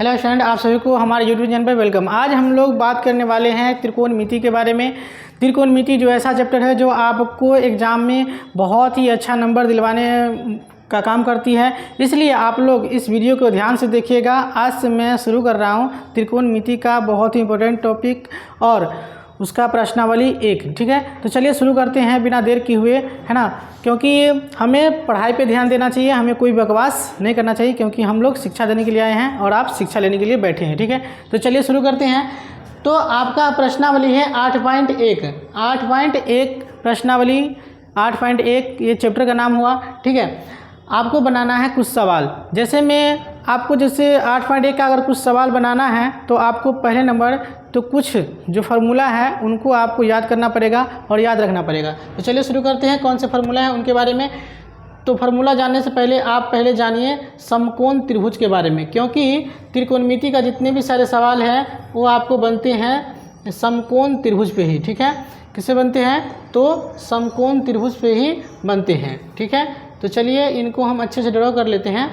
Hello student, आप सभी को हमारे यूट्यूब चैनल पर वेलकम। आज हम लोग बात करने वाले हैं त्रिकोणमिति के बारे में। त्रिकोणमिति जो ऐसा चैप्टर है जो आपको एग्ज़ाम में बहुत ही अच्छा नंबर दिलवाने का काम करती है, इसलिए आप लोग इस वीडियो को ध्यान से देखिएगा। आज से मैं शुरू कर रहा हूँ त्रिकोणमिति का बहुत ही इंपॉर्टेंट टॉपिक और उसका प्रश्नावली 1। ठीक है, तो चलिए शुरू करते हैं बिना देर किए हुए, है ना। क्योंकि हमें पढ़ाई पे ध्यान देना चाहिए, हमें कोई बकवास नहीं करना चाहिए, क्योंकि हम लोग शिक्षा देने के लिए आए हैं और आप शिक्षा लेने के लिए बैठे हैं। ठीक है, तो चलिए शुरू करते हैं। तो आपका प्रश्नावली है 8.1। 8.1 प्रश्नावली 8.1 ये चैप्टर का नाम हुआ। ठीक है, आपको बनाना है कुछ सवाल। जैसे 8.1 का अगर कुछ सवाल बनाना है तो आपको पहले नंबर तो कुछ जो फार्मूला है उनको आपको याद करना पड़ेगा और याद रखना पड़ेगा। तो चलिए शुरू करते हैं कौन से फार्मूला है उनके बारे में। तो फार्मूला जानने से पहले आप पहले जानिए समकोण त्रिभुज के बारे में, क्योंकि त्रिकोणमिति का जितने भी सारे सवाल हैं वो आपको बनते हैं समकोण त्रिभुज पे ही। ठीक है, किससे बनते हैं? तो समकोण त्रिभुज पे ही बनते हैं। ठीक है, तो चलिए इनको हम अच्छे से ड्रॉ कर लेते हैं।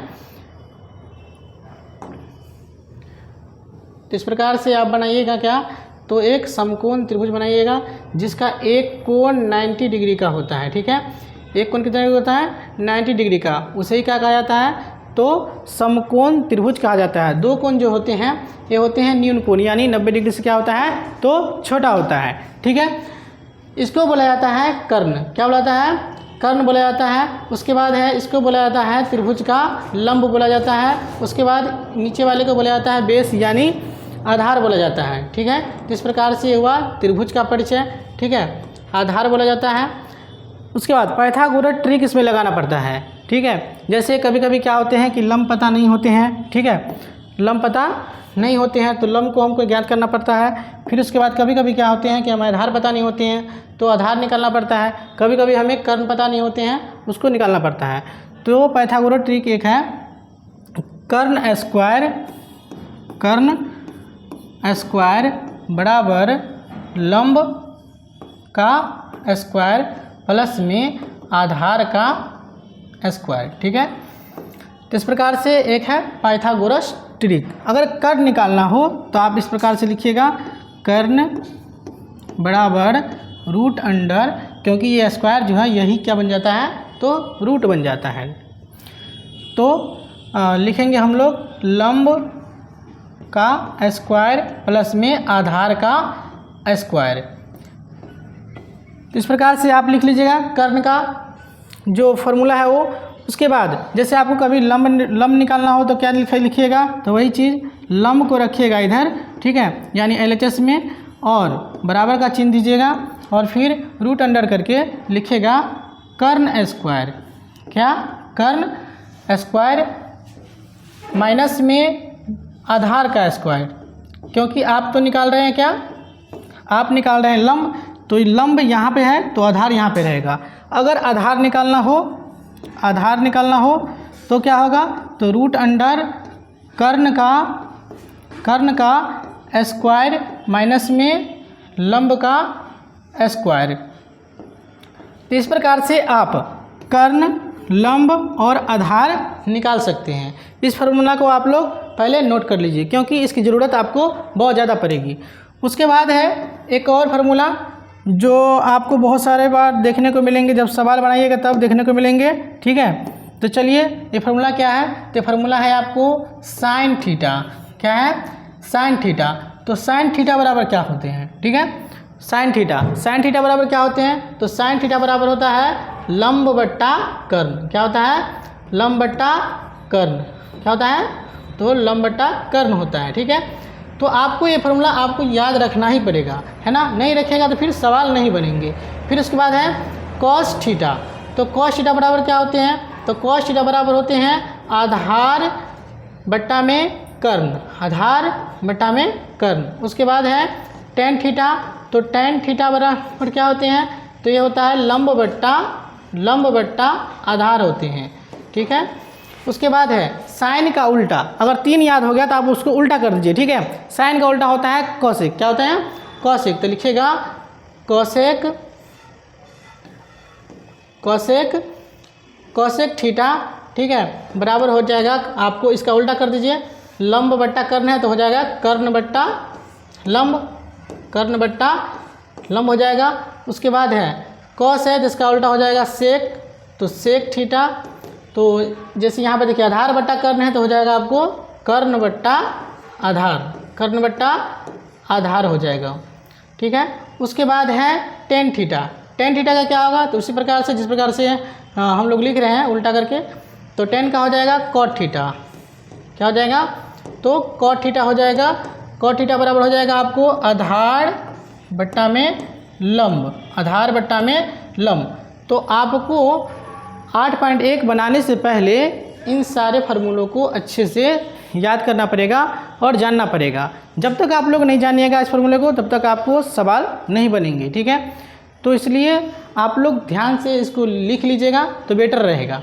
तो इस प्रकार से आप बनाइएगा क्या, तो एक समकोण त्रिभुज बनाइएगा जिसका एक कोण 90 डिग्री का होता है। ठीक है, एक कोण कितना होता है? 90 डिग्री का। उसे ही क्या कहा जाता है? तो समकोण त्रिभुज कहा जाता है। दो कोण जो होते हैं ये होते हैं न्यून कोण, यानी 90 डिग्री से क्या होता है? तो छोटा होता है। ठीक है, इसको बोला जाता है कर्ण। क्या बोला जाता है? कर्ण बोला जाता है। उसके बाद है इसको बोला जाता है त्रिभुज का लंब बोला जाता है। उसके बाद नीचे वाले को बोला जाता है बेस, यानी आधार बोला जाता है। ठीक है, तो इस प्रकार से हुआ त्रिभुज का परिचय। ठीक है, आधार बोला जाता है। उसके बाद पाइथागोरस ट्रिक इसमें लगाना पड़ता है। ठीक है, जैसे कभी कभी क्या होते हैं कि लंब पता नहीं होते हैं। ठीक है, लंब पता नहीं होते हैं तो लंब को हमको ज्ञात करना पड़ता है। फिर उसके बाद कभी कभी क्या होते हैं कि हमें आधार पता नहीं होते हैं तो आधार निकालना पड़ता है। कभी कभी हमें कर्ण पता नहीं होते हैं उसको निकालना पड़ता है। तो पाइथागोरस ट्रिक एक है कर्ण स्क्वायर बराबर लंब का स्क्वायर प्लस में आधार का स्क्वायर। ठीक है, तो इस प्रकार से एक है पाइथागोरस ट्रिक। अगर कर्ण निकालना हो तो आप इस प्रकार से लिखिएगा कर्ण बराबर रूट अंडर, क्योंकि ये स्क्वायर जो है यही क्या बन जाता है? तो रूट बन जाता है। तो लिखेंगे हम लोग लंब का स्क्वायर प्लस में आधार का स्क्वायर। इस प्रकार से आप लिख लीजिएगा कर्ण का जो फॉर्मूला है वो। उसके बाद जैसे आपको कभी लंब निकालना हो तो क्या लिखिएगा? तो वही चीज़ लंब को रखिएगा इधर। ठीक है, यानी LHS में, और बराबर का चिन्ह दीजिएगा और फिर रूट अंडर करके लिखिएगा कर्ण स्क्वायर। क्या? कर्ण स्क्वायर माइनस में आधार का स्क्वायर, क्योंकि आप तो निकाल रहे हैं क्या? आप निकाल रहे हैं लंब, तो लंब यहाँ पे है तो आधार यहाँ पे रहेगा। अगर आधार निकालना हो तो क्या होगा? तो रूट अंडर कर्ण का स्क्वायर माइनस में लंब का स्क्वायर। तो इस प्रकार से आप कर्ण, लंब और आधार निकाल सकते हैं। इस फार्मूला को आप लोग पहले नोट कर लीजिए, क्योंकि इसकी ज़रूरत आपको बहुत ज़्यादा पड़ेगी। उसके बाद है एक और फार्मूला जो आपको बहुत सारे बार देखने को मिलेंगे, जब सवाल बनाइएगा तब देखने को मिलेंगे। ठीक है, तो चलिए ये फार्मूला क्या है? तो फार्मूला है आपको साइन थीटा। क्या है? Sine theta. तो साइन थीटा बराबर क्या होते हैं? ठीक है, साइन थीटा बराबर क्या होते हैं? तो साइन थीटा बराबर होता है लंब बट्टा कर्ण। क्या होता है? लंब बट्टा कर्ण। क्या होता है? तो लंब बट्टा कर्ण होता है। ठीक है, तो आपको ये फार्मूला आपको याद रखना ही पड़ेगा, है ना। नहीं रखेगा तो फिर सवाल नहीं बनेंगे। फिर उसके बाद है कॉस थीटा। तो कॉस थीटा बराबर क्या होते हैं? तो कॉस थीटा बराबर होते हैं आधार बट्टा में कर्ण। आधार बट्टा में कर्ण। उसके बाद है टेन थीटा। तो टेन थीटा बराबर क्या होते हैं? तो ये होता है लंब बट्टा आधार होते हैं। ठीक है, उसके बाद है साइन का उल्टा। अगर 3 याद हो गया तो आप उसको उल्टा कर दीजिए। ठीक है, साइन का उल्टा होता है कॉसेक। क्या होता है? कॉसेक। तो लिखिएगा कॉसेक थीटा। ठीक है, बराबर हो जाएगा, आपको इसका उल्टा कर दीजिए लंब बट्टा कर्ण है तो हो जाएगा कर्ण बट्टा लंब, कर्ण बट्टा लंब हो जाएगा। उसके बाद है कॉस है जिसका उल्टा हो जाएगा सेक, तो सेक थीटा। तो जैसे यहाँ पे देखिए आधार बट्टा कर्ण है तो हो जाएगा आपको कर्ण बट्टा आधार, कर्ण बट्टा आधार हो जाएगा, ठीक है। उसके बाद है टेन थीटा, टेन थीटा का क्या होगा, तो उसी प्रकार से जिस प्रकार से हम लोग लिख रहे हैं उल्टा करके, तो टेन का हो जाएगा कॉट थीटा, क्या हो जाएगा, तो कॉट थीटा हो जाएगा। कॉट थीटा बराबर हो जाएगा आपको आधार बट्टा में लंब, आधार बट्टा में लंब। तो आपको 8.1 बनाने से पहले इन सारे फार्मूलों को अच्छे से याद करना पड़ेगा और जानना पड़ेगा। जब तक आप लोग नहीं जानिएगा इस फार्मूले को तब तक आपको सवाल नहीं बनेंगे, ठीक है। तो इसलिए आप लोग ध्यान से इसको लिख लीजिएगा तो बेटर रहेगा।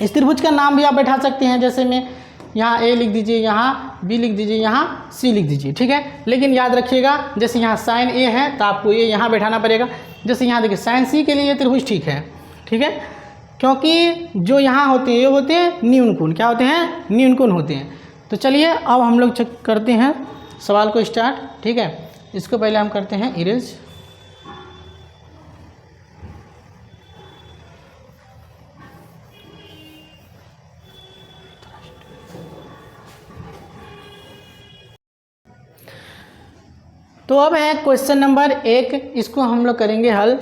इस त्रिभुज का नाम भी आप बैठा सकते हैं, जैसे में यहाँ ए लिख दीजिए, यहाँ बी लिख दीजिए, यहाँ सी लिख दीजिए, ठीक है। लेकिन याद रखिएगा जैसे यहाँ साइन ए है तो आपको ये यहाँ बैठाना पड़ेगा। जैसे यहाँ देखिए साइन सी के लिए ये त्रिभुज ठीक है, ठीक है, क्योंकि जो यहाँ होते हैं ये होते हैं न्यून कोण, क्या होते हैं, न्यून कोण होते हैं। तो चलिए अब हम लोग चेक करते हैं सवाल को स्टार्ट, ठीक है। इसको पहले हम करते हैं इरेज। तो अब है क्वेश्चन नंबर 1, इसको हम लोग करेंगे हल।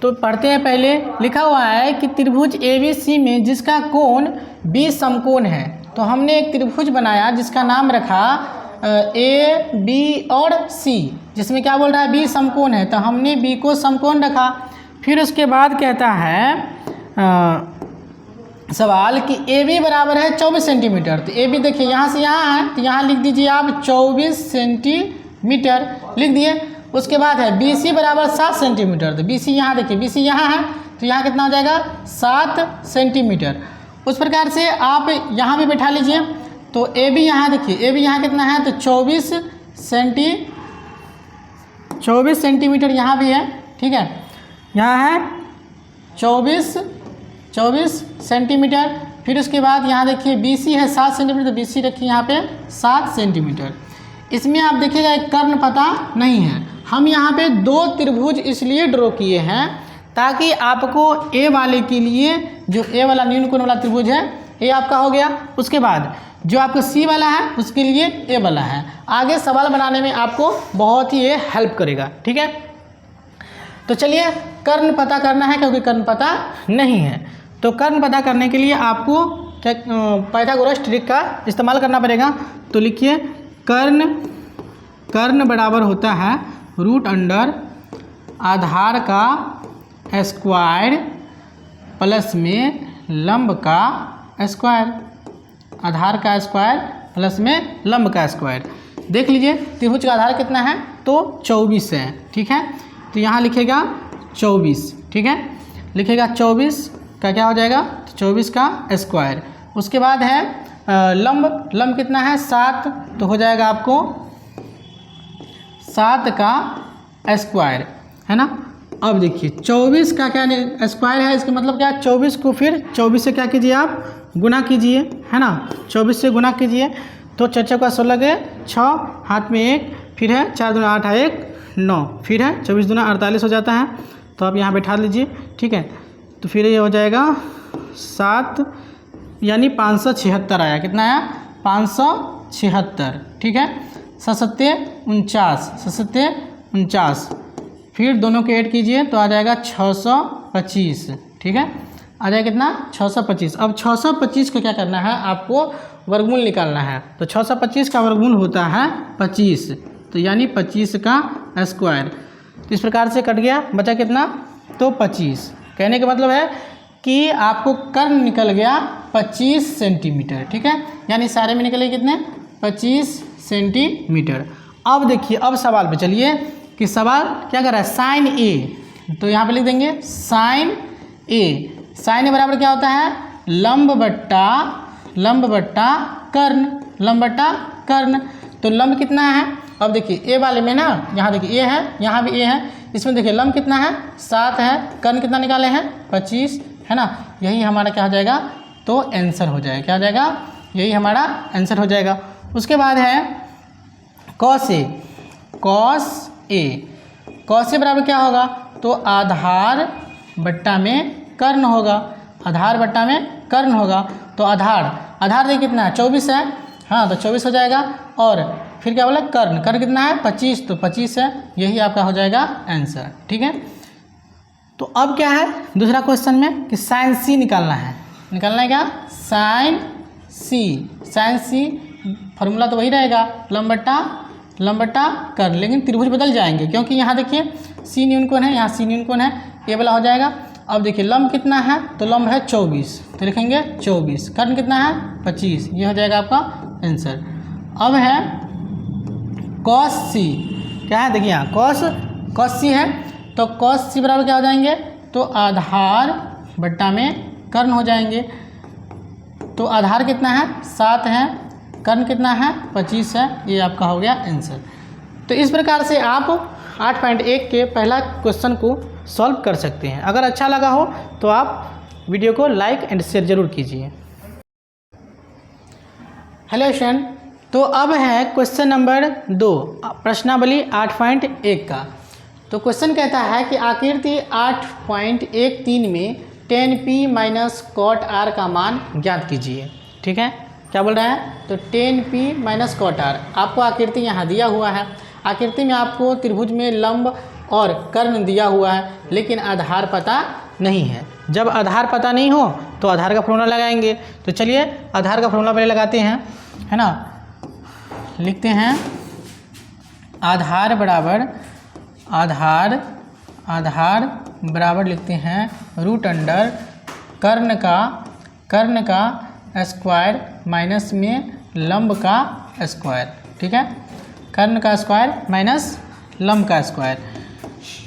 तो पढ़ते हैं पहले। लिखा हुआ है कि त्रिभुज ABC में जिसका कोण B समकोण है। तो हमने एक त्रिभुज बनाया जिसका नाम रखा A, B और C, जिसमें क्या बोल रहा है B समकोण है, तो हमने B को समकोण रखा। फिर उसके बाद कहता है सवाल कि AB बराबर है 24 सेंटीमीटर। तो AB देखिए यहाँ से यहाँ है तो यहाँ लिख दीजिए आप 24 सेंटीमीटर लिख दिए। उसके बाद है BC बराबर 7 सेंटीमीटर। तो BC यहाँ देखिए, BC यहाँ है तो यहाँ कितना हो जाएगा 7 सेंटीमीटर। उस प्रकार से आप यहाँ भी बैठा लीजिए। तो AB यहाँ देखिए, AB यहाँ कितना है तो 24 सेंटीमीटर यहाँ भी है, ठीक है। यहाँ है 24 सेंटीमीटर। फिर उसके बाद यहाँ देखिए BC है 7 सेंटीमीटर, तो BC रखिए यहाँ पे 7 सेंटीमीटर। इसमें आप देखिएगा एक कर्ण पता नहीं है। हम यहाँ पे 2 त्रिभुज इसलिए ड्रॉ किए हैं ताकि आपको A वाले के लिए, जो A वाला न्यून कोण वाला त्रिभुज है ये आपका हो गया। उसके बाद जो आपका C वाला है उसके लिए A वाला है। आगे सवाल बनाने में आपको बहुत ही ये हेल्प करेगा, ठीक है। तो चलिए कर्ण पता करना है क्योंकि कर्ण पता नहीं है। तो कर्ण पता करने के लिए आपको क्या पाइथागोरस ट्रिक का इस्तेमाल करना पड़ेगा। तो लिखिए कर्ण बराबर होता है रूट अंडर आधार का स्क्वायर प्लस में लंब का स्क्वायर, आधार का स्क्वायर प्लस में लंब का स्क्वायर। देख लीजिए त्रिभुज का आधार कितना है तो 24 है, ठीक है। तो यहाँ लिखेगा 24, ठीक है, लिखेगा 24 का क्या हो जाएगा 24 का स्क्वायर। उसके बाद है लंब कितना है 7, तो हो जाएगा आपको 7 का स्क्वायर, है ना। अब देखिए 24 का क्या स्क्वायर है, इसका मतलब क्या, 24 को फिर 24 से क्या कीजिए आप गुना कीजिए, है ना, 24 से गुना कीजिए। तो 4 का 16 के 6, हाथ में 1, फिर है 4 दूना 8 है 1 9, फिर है 24 दूना 48 हो जाता है। तो आप यहाँ बैठा लीजिए, ठीक है। तो फिर ये हो जाएगा 7 यानी 576 आया, कितना आया 576, ठीक है। 7 49, फिर दोनों के ऐड कीजिए तो आ जाएगा 625, ठीक है, आ जाएगा कितना 625। अब 625 का क्या करना है, आपको वर्गमूल निकालना है। तो 625 का वर्गमूल होता है 25, तो यानी 25 का स्क्वायर। तो इस प्रकार से कट गया, बचा कितना तो 25। कहने का मतलब है कि आपको कर्ण निकल गया 25 सेंटीमीटर, ठीक है, यानी सारे में निकले कितने 25 सेंटीमीटर। अब देखिए अब सवाल पे चलिए कि सवाल क्या कर रहा है, साइन ए। तो यहाँ पे लिख देंगे साइन ए। साइन ए बराबर क्या होता है लंब बट्टा कर्ण। तो लंब कितना है, अब देखिए ए वाले में ना, यहाँ देखिए ए है, यहाँ भी ए है, इसमें देखिए लंब कितना है 7 है, कर्ण कितना निकाले हैं 25, है ना। यही हमारा क्या हो जाएगा तो आंसर हो जाएगा, क्या हो जाएगा, यही हमारा आंसर हो जाएगा। उसके बाद है कॉस ए। कॉस ए बराबर क्या होगा, तो आधार बट्टा में कर्ण होगा। आधार बट्टा में कर्ण होगा, तो आधार देखिए कितना है, 24 है। हाँ, तो 24 हो जाएगा। और फिर क्या बोला, कर्ण कितना है, 25, तो 25 है। यही आपका हो जाएगा आंसर। ठीक है, तो अब क्या है दूसरा क्वेश्चन में कि साइन सी निकालना है क्या, साइन सी फार्मूला तो वही रहेगा, लंब बट्टा कर्ण, लेकिन त्रिभुज बदल जाएंगे क्योंकि यहाँ देखिए सी न्यून कोण है, यहाँ सी न्यून कोण है, ये वाला हो जाएगा। अब देखिए लंब कितना है, तो लंब है 24, तो लिखेंगे 24। कर्ण कितना है, 25, ये हो जाएगा आपका आंसर। अब है कॉस सी, क्या है देखिए यहाँ कॉस सी है, तो कॉस सी बराबर क्या हो जाएंगे, तो आधार बट्टा में कर्ण हो जाएंगे। तो आधार कितना है, 7 है, कर्ण कितना है, 25 है। ये आपका हो गया आंसर। तो इस प्रकार से आप 8.1 के पहला क्वेश्चन को सॉल्व कर सकते हैं। अगर अच्छा लगा हो तो आप वीडियो को लाइक एंड शेयर जरूर कीजिए। हेलो स्टूडेंट, तो अब है क्वेश्चन नंबर 2, प्रश्नावली 8.1 का। तो क्वेश्चन कहता है कि आकृति 8.13 में tan p minus cot r का मान ज्ञात कीजिए। ठीक है, क्या बोल रहा है, तो tan p minus cot r। आपको आकृति यहाँ दिया हुआ है, आकृति में आपको त्रिभुज में लंब और कर्ण दिया हुआ है, लेकिन आधार पता नहीं है। जब आधार पता नहीं हो तो आधार का फॉर्मूला लगाएंगे। तो चलिए आधार का फॉर्मूला पहले लगाते हैं, है ना। लिखते हैं आधार बराबर लिखते हैं रूट अंडर कर्ण का स्क्वायर माइनस में लंब का स्क्वायर। ठीक है, कर्ण का स्क्वायर माइनस लंब का स्क्वायर।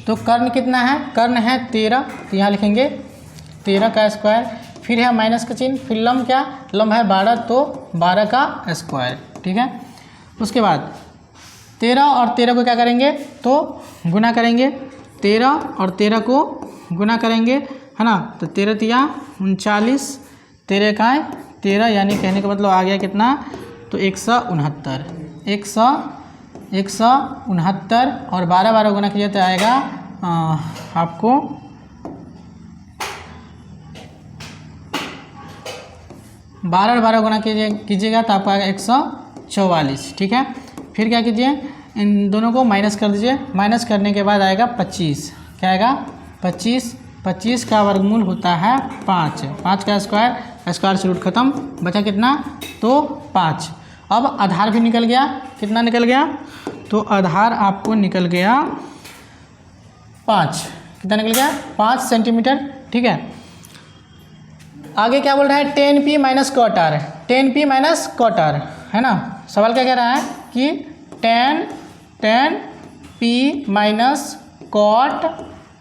तो कर्ण कितना है, कर्ण है 13, तो यहाँ लिखेंगे 13 का स्क्वायर, फिर है माइनस का चिन्ह, फिर लंब क्या, लंब है 12, तो 12 का स्क्वायर। ठीक है, उसके बाद 13 और 13 को क्या करेंगे, तो गुना करेंगे। 13 और 13 को गुना करेंगे, है ना। तो 13 तिया 39, 13 का 13, यानी कहने का मतलब आ गया कितना, तो 169 और 12 गुना कीजिए तो आएगा आपको 12 गुना कीजिएगा तो आपको आएगा 144। ठीक है, फिर क्या कीजिए, इन दोनों को माइनस कर दीजिए। माइनस करने के बाद आएगा 25, क्या आएगा 25 का वर्गमूल होता है 5 का स्क्वायर से रूट खत्म, बचा कितना, तो 5। अब आधार भी निकल गया, कितना निकल गया, तो आधार आपको निकल गया 5, कितना निकल गया, 5 सेंटीमीटर। ठीक है, आगे क्या बोल रहा है, tan p minus cot r, tan p minus cot r, है ना। सवाल क्या कह रहा है कि tan p minus cot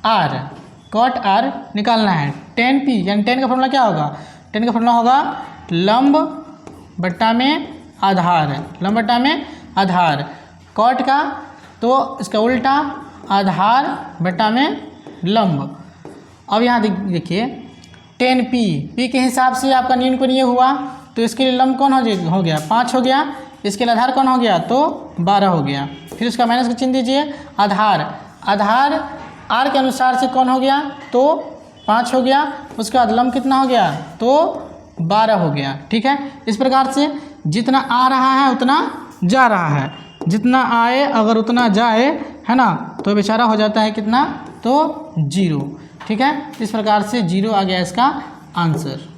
r निकालना है। tan p यानी tan का फॉर्मूला क्या होगा, tan का फॉर्मूला होगा लंब बट्टा में आधार, कॉट का तो इसका उल्टा आधार बट्टा में लंब। अब यहाँ देखिए tan p के हिसाब से आपका न्यून कोण ये हुआ, तो इसके लिए लंब कौन हो गया, 5 हो गया, इसके लिए आधार कौन हो गया, तो 12 हो गया। फिर उसका माइनस का चिन्ह दीजिए, आधार r के अनुसार से कौन हो गया, तो 5 हो गया, उसके बाद लंब कितना हो गया, तो 12 हो गया। ठीक है, इस प्रकार से जितना आ रहा है उतना जा रहा है, जितना आए अगर उतना जाए, है ना, तो बेचारा हो जाता है कितना, तो 0। ठीक है, इस प्रकार से 0 आ गया इसका आंसर।